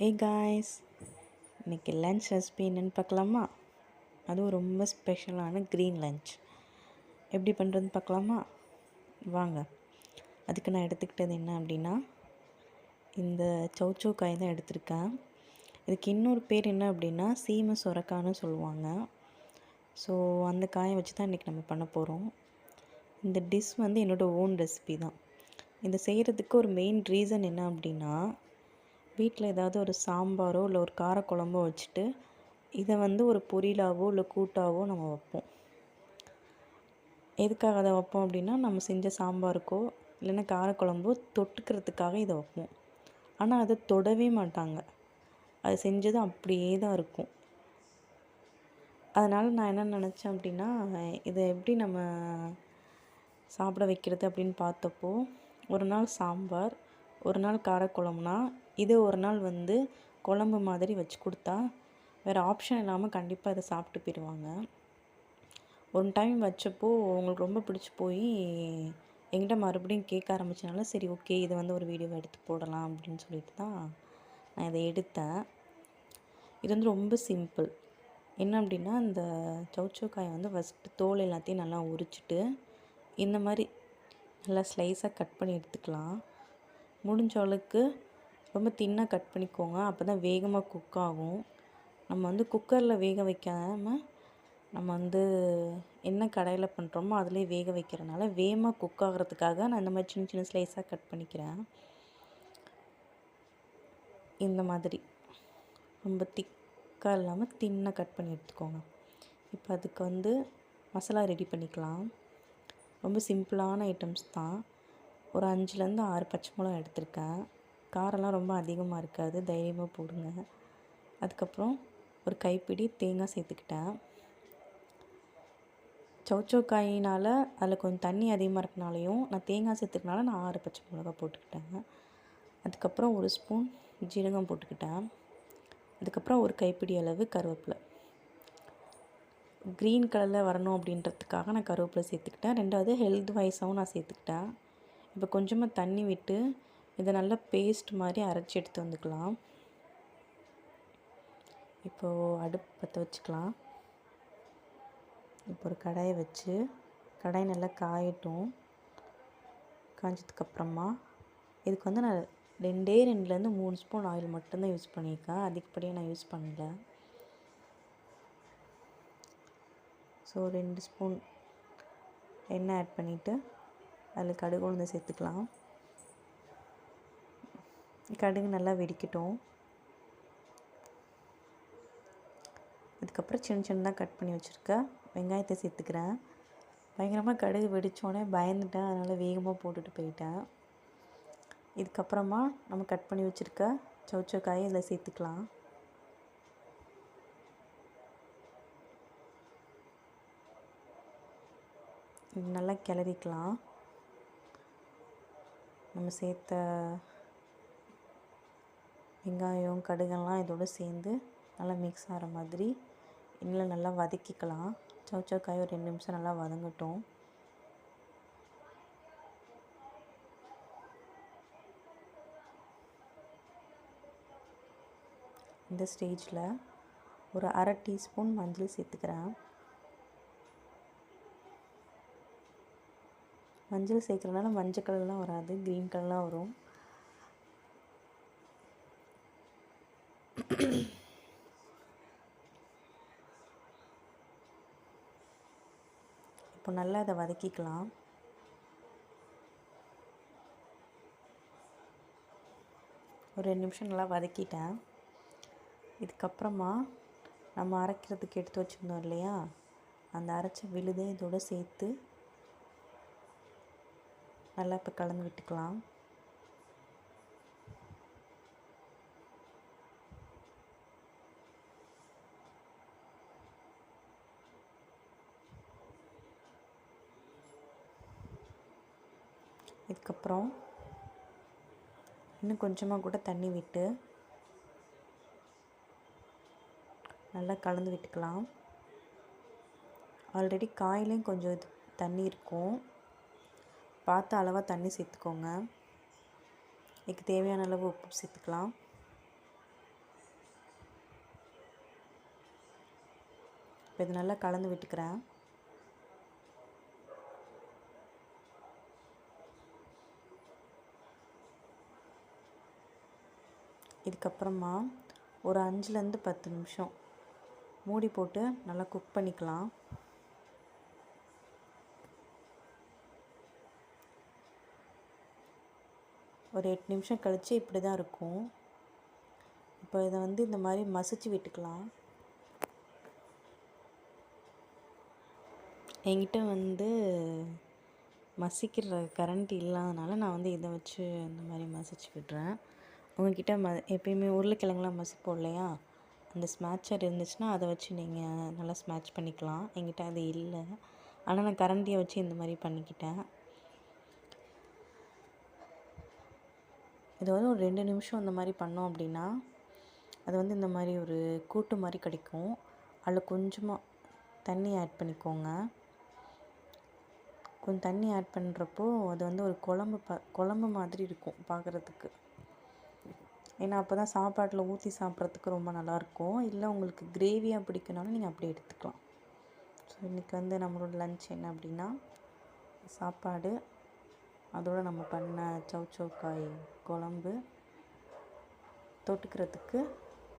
ஏ guys, இன்றைக்கி lunch recipe என்னென்னு பார்க்கலாமா? அதுவும் ரொம்ப ஸ்பெஷலான க்ரீன் லன்ச் எப்படி பண்ணுறதுன்னு பார்க்கலாமா? வாங்க. அதுக்கு நான் எடுத்துக்கிட்டது என்ன அப்படின்னா, இந்த சௌச்சௌ காய் தான் எடுத்திருக்கேன். இதுக்கு இன்னொரு பேர் என்ன அப்படின்னா சீமை சொரக்கான்னு சொல்லுவாங்க. ஸோ அந்த காயை வச்சு தான் இன்றைக்கி நம்ம பண்ண போகிறோம். இந்த டிஷ் வந்து என்னோடய ஓன் ரெசிபி தான். இதை செய்கிறதுக்கு ஒரு மெயின் ரீசன் என்ன அப்படின்னா, வீட்டில் ஏதாவது ஒரு சாம்பாரோ இல்லை ஒரு காரக்குழம்போ வச்சுட்டு இதை வந்து ஒரு பொரியலாவோ இல்லை கூட்டாவோ நம்ம வைப்போம். எதுக்காக அதை வைப்போம் அப்படின்னா, நம்ம செஞ்ச சாம்பாருக்கோ இல்லைன்னா காரக்குழம்போ தொட்டுக்கிறதுக்காக இதை வைப்போம். ஆனால் அதை தொடவே மாட்டாங்க. அது செஞ்சது அப்படியே தான் இருக்கும். அதனால் நான் என்ன நினச்சேன் அப்படின்னா, இதை எப்படி நம்ம சாப்பிட வைக்கிறது அப்படின்னு பார்த்தப்போ, ஒரு நாள் சாம்பார், ஒரு நாள் காரக்குழம்புனா, இது ஒரு நாள் வந்து குழம்பு மாதிரி வச்சு கொடுத்தா வேறு ஆப்ஷன் இல்லாமல் கண்டிப்பாக இதை சாப்பிட்டு போயிடுவாங்க. ஒன் டைம் வச்சப்போ அவங்களுக்கு ரொம்ப பிடிச்சி போய் என்கிட்ட மறுபடியும் கேட்க ஆரம்பித்தனால, சரி ஓகே இதை வந்து ஒரு வீடியோவை எடுத்து போடலாம் அப்படின்னு சொல்லிட்டு தான் நான் இதை எடுத்தேன். இது வந்து ரொம்ப சிம்பிள். என்ன அப்படின்னா, இந்த சௌச்சௌ காயை வந்து ஃபஸ்ட்டு தோல் எல்லாத்தையும் நல்லா உரிச்சிட்டு இந்த மாதிரி நல்லா ஸ்லைஸாக கட் பண்ணி எடுத்துக்கலாம். முடிஞ்ச அளவுக்கு ரொம்ப தின்னாக கட் பண்ணிக்கோங்க. அப்போ தான் வேகமாக குக் ஆகும். நம்ம வந்து குக்கரில் வேக வைக்காமல் நம்ம வந்து என்ன கடாயில் பண்ணுறோமோ அதிலே வேக வைக்கிறனால வேகமாக குக் ஆகிறதுக்காக நான் இந்த மாதிரி சின்ன சின்ன ஸ்லைஸாக கட் பண்ணிக்கிறேன். இந்த மாதிரி ரொம்ப திக்காக இல்லாமல் தின்னாக கட் பண்ணி எடுத்துக்கோங்க. இப்போ அதுக்கு வந்து மசாலா ரெடி பண்ணிக்கலாம். ரொம்ப சிம்பிளான ஐட்டம்ஸ் தான். ஒரு 5லேருந்து 6 பச்சை மிளகா எடுத்திருக்கேன். காரம்லாம் ரொம்ப அதிகமாக இருக்காது, தைரியமாக போடுங்க. அதுக்கப்புறம் ஒரு கைப்பிடி தேங்காய் சேர்த்துக்கிட்டேன். சௌச்சௌ காயினால் அதில் கொஞ்சம் தண்ணி அதிகமாக இருக்கனாலையும் நான் தேங்காய் சேர்த்துக்கனால நான் 6 பச்சை மிளகா போட்டுக்கிட்டேன். அதுக்கப்புறம் ஒரு ஸ்பூன் ஜீரகம் போட்டுக்கிட்டேன். அதுக்கப்புறம் ஒரு கைப்பிடி அளவு கருவேப்பிலை. க்ரீன் கலரில் வரணும் அப்படின்றதுக்காக நான் கருவேப்பிலை சேர்த்துக்கிட்டேன். 2வது ஹெல்த் வைஸாகவும் நான் சேர்த்துக்கிட்டேன். இப்போ கொஞ்சமாக தண்ணி விட்டு இதை நல்லா பேஸ்ட் மாதிரி அரைச்சி எடுத்து வந்துக்கலாம். இப்போது அடுப்பு பற்ற வச்சுக்கலாம். இப்போ ஒரு கடாயை வச்சு கடாய் நல்லா காயட்டும். காய்ஞ்சதுக்கப்புறமா இதுக்கு வந்து நான் 2லேருந்து 3 ஸ்பூன் ஆயில் மட்டும்தான் யூஸ் பண்ணியிருக்கேன். அதிகப்படியாக நான் யூஸ் பண்ணல. ஸோ 2 ஸ்பூன் எண்ணெய் ஆட் பண்ணிவிட்டு அதில் கடுகு உளுந்து சேர்த்துக்கலாம். கடுகு நல்லா வெடிக்கட்டும். அதுக்கப்புறம் சின்ன சின்னதாக கட் பண்ணி வச்சுருக்க வெங்காயத்தை சேர்த்துக்கிறேன். பயங்கரமாக கடுகு வெடித்தோடனே பயந்துட்டேன், அதனால் வேகமாக போட்டுட்டு போயிட்டேன். இதுக்கப்புறமா நம்ம கட் பண்ணி வச்சுருக்க சௌச்சௌ காயை இதில் சேர்த்துக்கலாம். நல்லா கிளறிக்கலாம். நம்ம சேர்த்த வெங்காயம் கடுகெல்லாம் இதோடு சேர்ந்து நல்லா மிக்ஸ் ஆகிற மாதிரி இன்னும் நல்லா வதக்கிக்கலாம். சௌச்சௌ காய் ஒரு 2 நிமிஷம் நல்லா வதங்கட்டும். இந்த ஸ்டேஜில் ஒரு 1/2 டீஸ்பூன் மஞ்சள் சேர்த்துக்கிறேன். மஞ்சள் சேர்க்குறதுனால மஞ்சள் கலர்லாம் வராது, க்ரீன் கலர்லாம் வரும். இப்போ நல்லா இதை வதக்கிக்கலாம். ஒரு 2 நிமிஷம் நல்லா வதக்கிட்டேன். இதுக்கப்புறமா நம்ம அரைக்கிறதுக்கு எடுத்து வச்சுருந்தோம் இல்லையா, அந்த அரைச்ச விழுதை இதோடு சேர்த்து நல்லா இப்போ கலந்து விட்டுக்கலாம். இதுக்கப்புறம் இன்னும் கொஞ்சமாக கூட தண்ணி விட்டு நல்லா கலந்து விட்டுக்கலாம். ஆல்ரெடி காயிலையும் கொஞ்சம் தண்ணி இருக்கும், பார்த்து அளவாக தண்ணி சேர்த்துக்கோங்க. இதுக்கு தேவையான அளவு உப்பு சேர்த்துக்கலாம். இப்போ இது நல்லா கலந்து விட்டுக்கிறேன். இதுக்கப்புறமா ஒரு 5லேருந்து 10 நிமிஷம் மூடி போட்டு நல்லா குக் பண்ணிக்கலாம். ஒரு 8 நிமிஷம் கழித்து இப்படி தான் இருக்கும். இப்போ இதை வந்து இந்த மாதிரி மசிச்சு விட்டுக்கலாம். என்கிட்ட வந்து மசிக்கிற கரண்ட் இல்லாதனால நான் வந்து இதை வச்சு இந்த மாதிரி மசிச்சு விடுறேன். உங்கள்கிட்ட எப்பயுமே உருளைக்கிழங்குலாம் மசிப்போம் இல்லையா, அந்த ஸ்மேட்சர் இருந்துச்சுன்னா அதை வச்சு நீங்கள் நல்லா ஸ்மேட்ச் பண்ணிக்கலாம். என்கிட்ட அது இல்லை, ஆனால் நான் கரண்டியை வச்சு இந்த மாதிரி பண்ணிக்கிட்டேன். இது வந்து ஒரு 2 நிமிஷம் இந்த மாதிரி பண்ணோம் அப்படின்னா அது வந்து இந்த மாதிரி ஒரு கூட்டு மாதிரி கிடைக்கும். அதில் கொஞ்சமாக தண்ணி ஆட் பண்ணிக்கோங்க. கொஞ்சம் தண்ணி ஆட் பண்ணுறப்போ அது வந்து ஒரு குழம்பு மாதிரி இருக்கும் பார்க்குறதுக்கு. ஏன்னா அப்போ தான் சாப்பாட்டில் ஊற்றி சாப்பிட்றதுக்கு ரொம்ப நல்லாயிருக்கும். இல்லை உங்களுக்கு கிரேவியாக பிடிக்குனாலும் நீங்கள் அப்படியே எடுத்துக்கலாம். ஸோ இன்றைக்கி வந்து நம்மளோட லன்ச் என்ன அப்படின்னா சாப்பாடு, அதோடு நம்ம பண்ண சௌசௌக்காய் குழம்பு, தொட்டுக்கிறதுக்கு